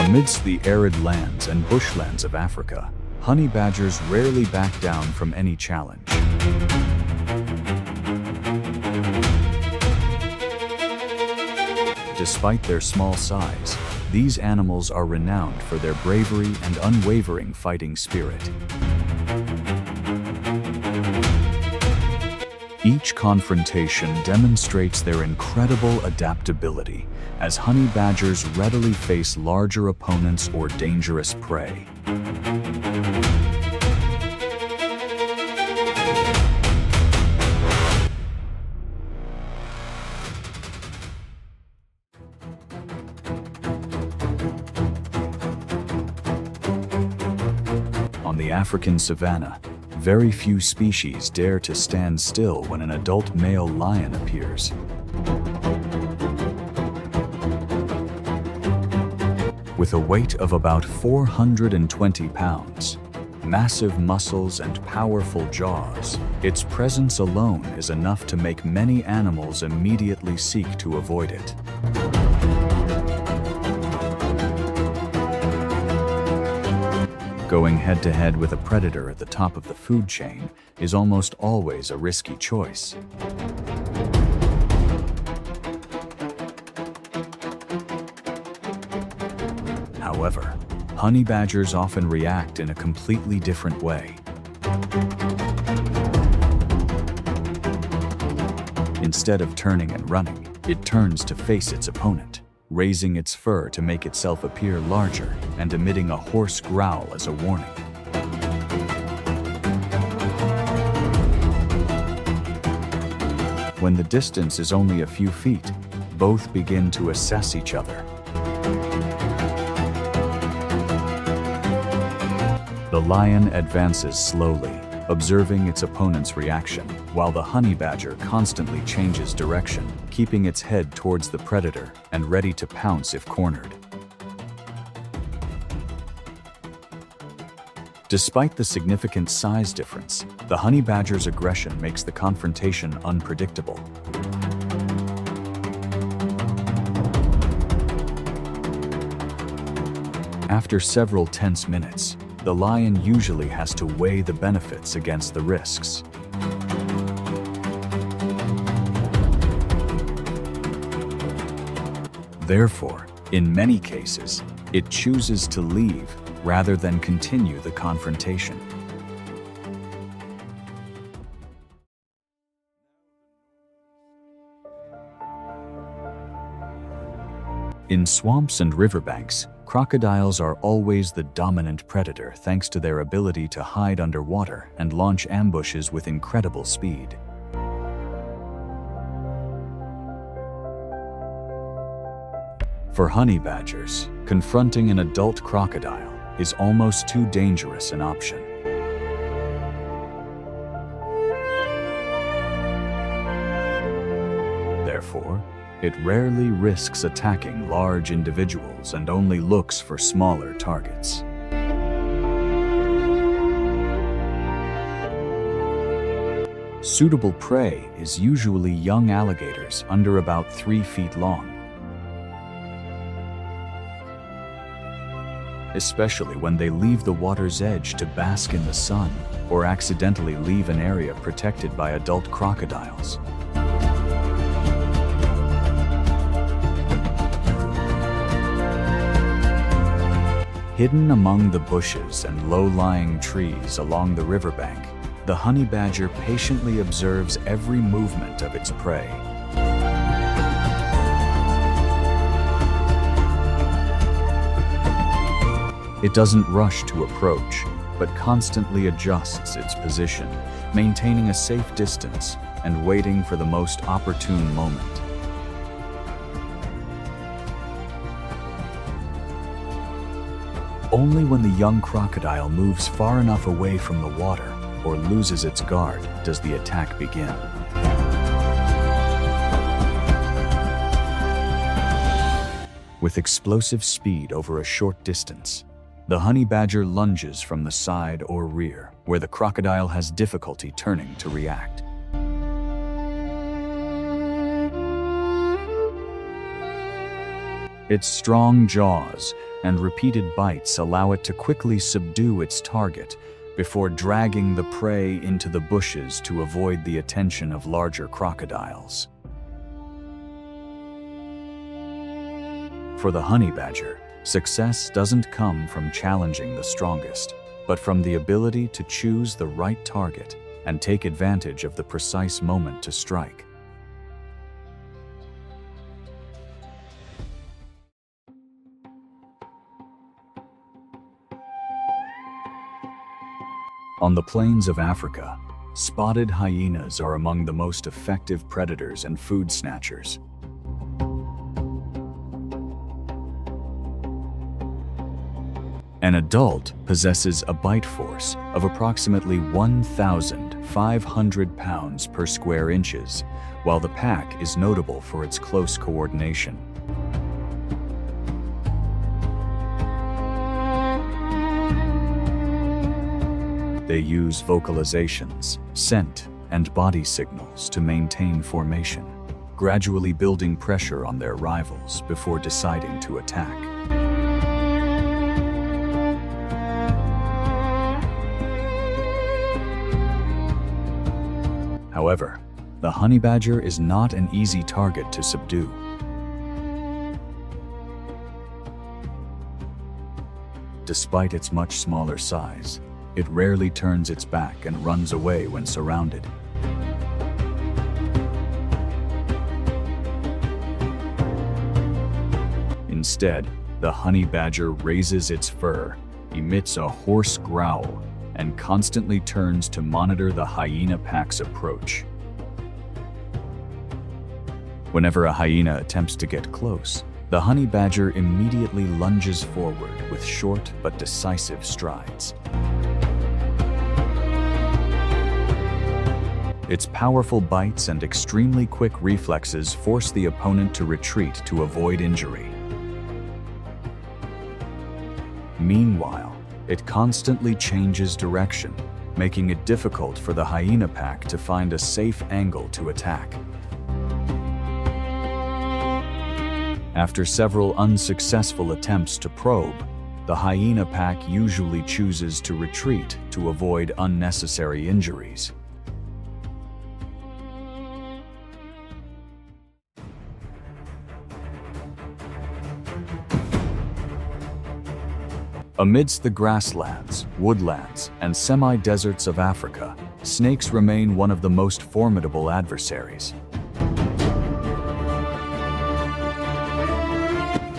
Amidst the arid lands and bushlands of Africa, honey badgers rarely back down from any challenge. Despite their small size, these animals are renowned for their bravery and unwavering fighting spirit. Each confrontation demonstrates their incredible adaptability, as honey badgers readily face larger opponents or dangerous prey. On the African savannah, very few species dare to stand still when an adult male lion appears. With a weight of about 420 pounds, massive muscles and powerful jaws, its presence alone is enough to make many animals immediately seek to avoid it. Going head-to-head with a predator at the top of the food chain is almost always a risky choice. However, honey badgers often react in a completely different way. Instead of turning and running, it turns to face its opponent, raising its fur to make itself appear larger and emitting a hoarse growl as a warning. When the distance is only a few feet, both begin to assess each other. The lion advances slowly, observing its opponent's reaction, while the honey badger constantly changes direction, keeping its head towards the predator and ready to pounce if cornered. Despite the significant size difference, the honey badger's aggression makes the confrontation unpredictable. After several tense minutes, the lion usually has to weigh the benefits against the risks. Therefore, in many cases, it chooses to leave rather than continue the confrontation. In swamps and riverbanks, crocodiles are always the dominant predator thanks to their ability to hide underwater and launch ambushes with incredible speed. For honey badgers, confronting an adult crocodile is almost too dangerous an option. Therefore, it rarely risks attacking large individuals and only looks for smaller targets. Suitable prey is usually young alligators under about 3 feet long, especially when they leave the water's edge to bask in the sun or accidentally leave an area protected by adult crocodiles. Hidden among the bushes and low-lying trees along the riverbank, the honey badger patiently observes every movement of its prey. It doesn't rush to approach, but constantly adjusts its position, maintaining a safe distance and waiting for the most opportune moment. Only when the young crocodile moves far enough away from the water or loses its guard does the attack begin. With explosive speed over a short distance, the honey badger lunges from the side or rear, where the crocodile has difficulty turning to react. Its strong jaws and repeated bites allow it to quickly subdue its target before dragging the prey into the bushes to avoid the attention of larger crocodiles. For the honey badger, success doesn't come from challenging the strongest, but from the ability to choose the right target and take advantage of the precise moment to strike. On the plains of Africa, spotted hyenas are among the most effective predators and food snatchers. An adult possesses a bite force of approximately 1,500 pounds per square inches, while the pack is notable for its close coordination. They use vocalizations, scent, and body signals to maintain formation, gradually building pressure on their rivals before deciding to attack. However, the honey badger is not an easy target to subdue. Despite its much smaller size, it rarely turns its back and runs away when surrounded. Instead, the honey badger raises its fur, emits a hoarse growl, and constantly turns to monitor the hyena pack's approach. Whenever a hyena attempts to get close, the honey badger immediately lunges forward with short but decisive strides. Its powerful bites and extremely quick reflexes force the opponent to retreat to avoid injury. Meanwhile, it constantly changes direction, making it difficult for the hyena pack to find a safe angle to attack. After several unsuccessful attempts to probe, the hyena pack usually chooses to retreat to avoid unnecessary injuries. Amidst the grasslands, woodlands, and semi-deserts of Africa, snakes remain one of the most formidable adversaries.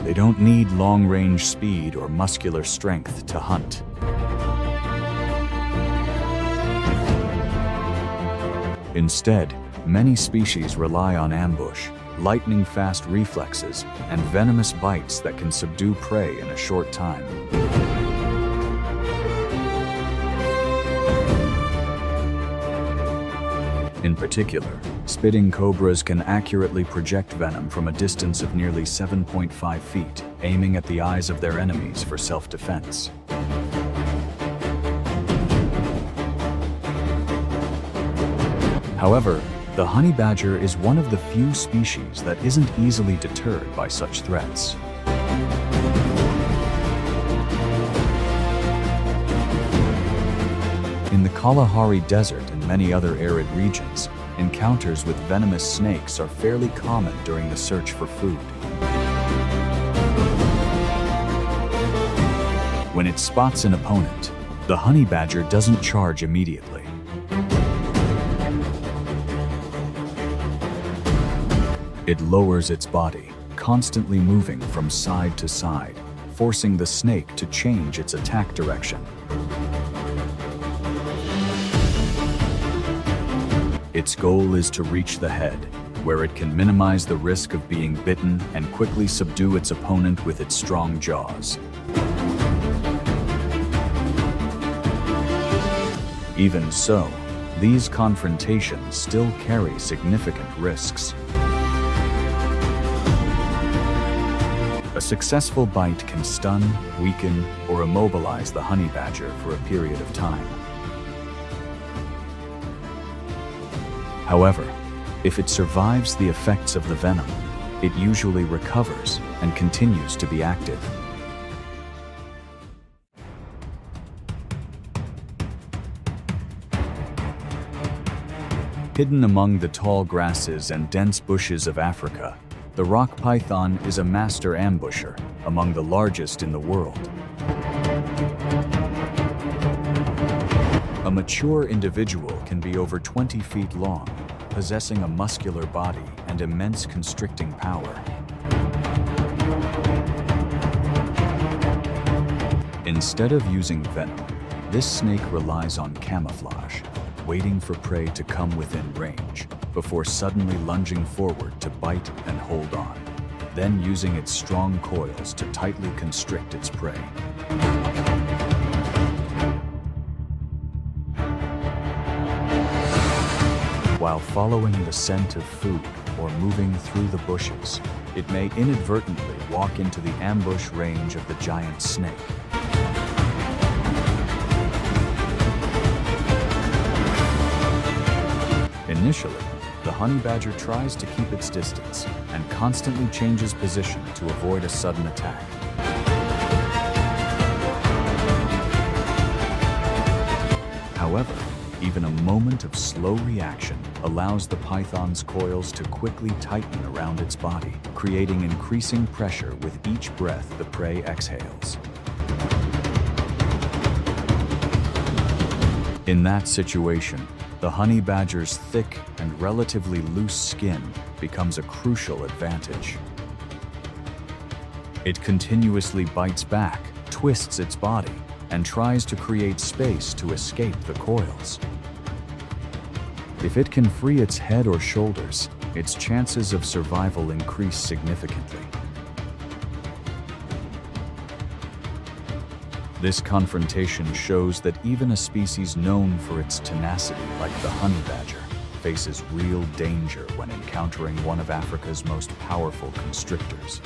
They don't need long-range speed or muscular strength to hunt. Instead, many species rely on ambush, lightning-fast reflexes, and venomous bites that can subdue prey in a short time. In particular, spitting cobras can accurately project venom from a distance of nearly 7.5 feet, aiming at the eyes of their enemies for self-defense. However, the honey badger is one of the few species that isn't easily deterred by such threats. In the Kalahari Desert and many other arid regions, encounters with venomous snakes are fairly common during the search for food. When it spots an opponent, the honey badger doesn't charge immediately. It lowers its body, constantly moving from side to side, forcing the snake to change its attack direction. Its goal is to reach the head, where it can minimize the risk of being bitten and quickly subdue its opponent with its strong jaws. Even so, these confrontations still carry significant risks. A successful bite can stun, weaken, or immobilize the honey badger for a period of time. However, if it survives the effects of the venom, it usually recovers and continues to be active. Hidden among the tall grasses and dense bushes of Africa, the rock python is a master ambusher, among the largest in the world. A mature individual can be over 20 feet long, possessing a muscular body and immense constricting power. Instead of using venom, this snake relies on camouflage, waiting for prey to come within range before suddenly lunging forward to bite and hold on, then using its strong coils to tightly constrict its prey. While following the scent of food or moving through the bushes, it may inadvertently walk into the ambush range of the giant snake. Initially, the honey badger tries to keep its distance and constantly changes position to avoid a sudden attack. However, even a moment of slow reaction allows the python's coils to quickly tighten around its body, creating increasing pressure with each breath the prey exhales. In that situation, the honey badger's thick and relatively loose skin becomes a crucial advantage. It continuously bites back, twists its body, and tries to create space to escape the coils. If it can free its head or shoulders, its chances of survival increase significantly. This confrontation shows that even a species known for its tenacity, like the honey badger, faces real danger when encountering one of Africa's most powerful constrictors.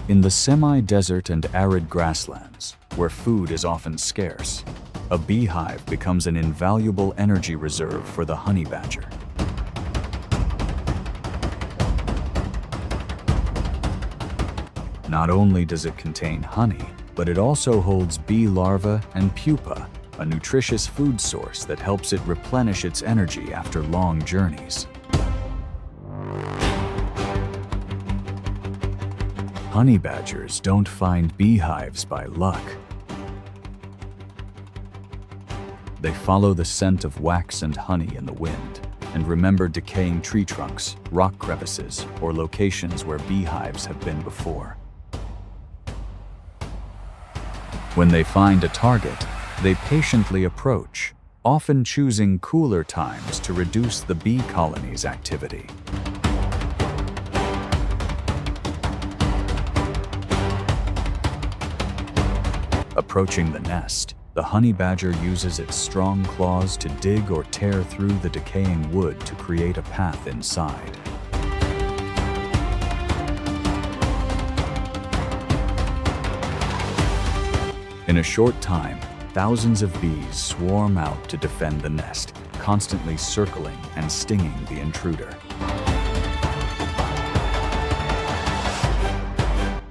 In the semi-desert and arid grasslands, where food is often scarce, a beehive becomes an invaluable energy reserve for the honey badger. Not only does it contain honey, but it also holds bee larvae and pupa, a nutritious food source that helps it replenish its energy after long journeys. Honey badgers don't find beehives by luck. They follow the scent of wax and honey in the wind and remember decaying tree trunks, rock crevices, or locations where beehives have been before. When they find a target, they patiently approach, often choosing cooler times to reduce the bee colony's activity. Approaching the nest, the honey badger uses its strong claws to dig or tear through the decaying wood to create a path inside. In a short time, thousands of bees swarm out to defend the nest, constantly circling and stinging the intruder.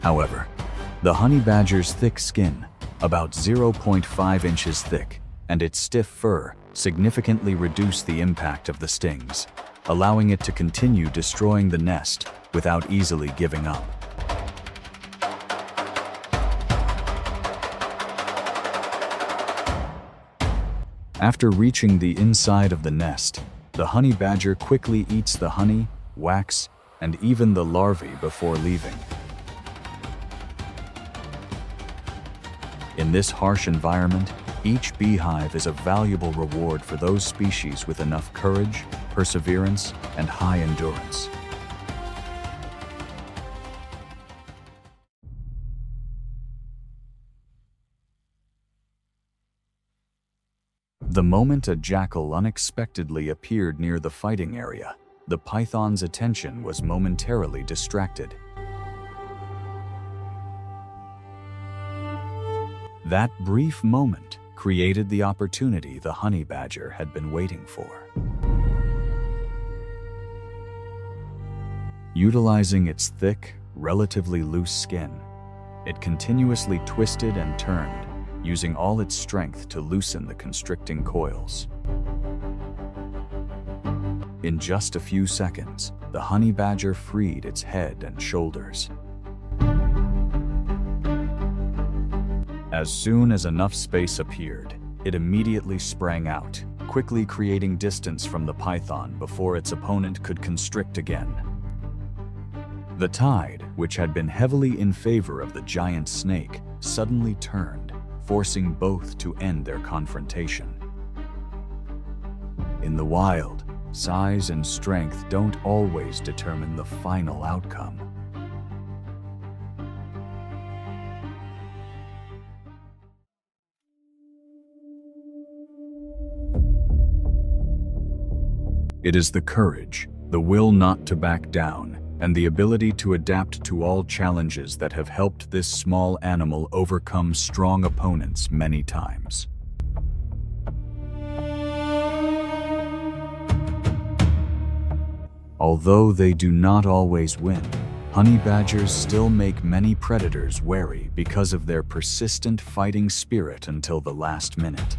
However, the honey badger's thick skin, about 0.5 inches thick, and its stiff fur significantly reduce the impact of the stings, allowing it to continue destroying the nest without easily giving up. After reaching the inside of the nest, the honey badger quickly eats the honey, wax, and even the larvae before leaving. In this harsh environment, each beehive is a valuable reward for those species with enough courage, perseverance, and high endurance. The moment a jackal unexpectedly appeared near the fighting area, the python's attention was momentarily distracted. That brief moment created the opportunity the honey badger had been waiting for. Utilizing its thick, relatively loose skin, it continuously twisted and turned, using all its strength to loosen the constricting coils. In just a few seconds, the honey badger freed its head and shoulders. As soon as enough space appeared, it immediately sprang out, quickly creating distance from the python before its opponent could constrict again. The tide, which had been heavily in favor of the giant snake, suddenly turned, forcing both to end their confrontation. In the wild, size and strength don't always determine the final outcome. It is the courage, the will not to back down, and the ability to adapt to all challenges that have helped this small animal overcome strong opponents many times. Although they do not always win, honey badgers still make many predators wary because of their persistent fighting spirit until the last minute.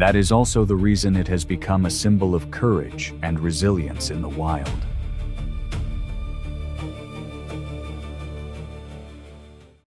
That is also the reason it has become a symbol of courage and resilience in the wild.